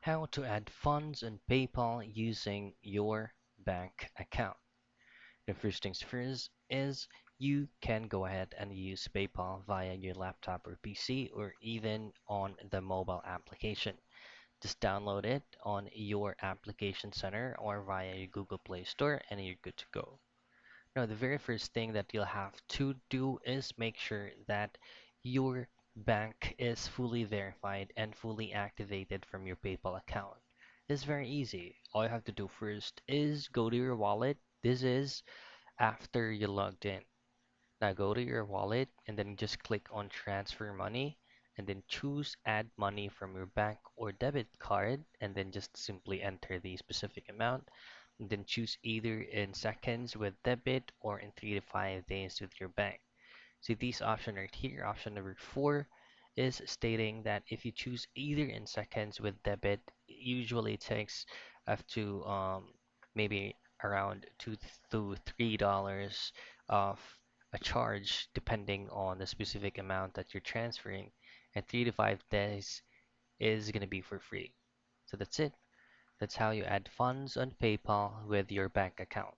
How to add funds on PayPal using your bank account. The first things first is you can go ahead and use PayPal via your laptop or PC or even on the mobile application. Just download it on your application center or via your Google Play Store and you're good to go. Now, the very first thing that you'll have to do is make sure that your bank is fully verified and fully activated from your PayPal account. It's very easy. All you have to do first is go to your wallet. This is after you logged in. Now go to your wallet and then just click on transfer money and then choose add money from your bank or debit card and then just simply enter the specific amount and then choose either in seconds with debit or in 3 to 5 days with your bank. See these options right here. Option number 4 is stating that if you choose either in seconds with debit, it usually takes up to maybe around $2 to $3 of a charge depending on the specific amount that you're transferring, and 3 to 5 days is gonna be for free. So that's it. That's how you add funds on PayPal with your bank account.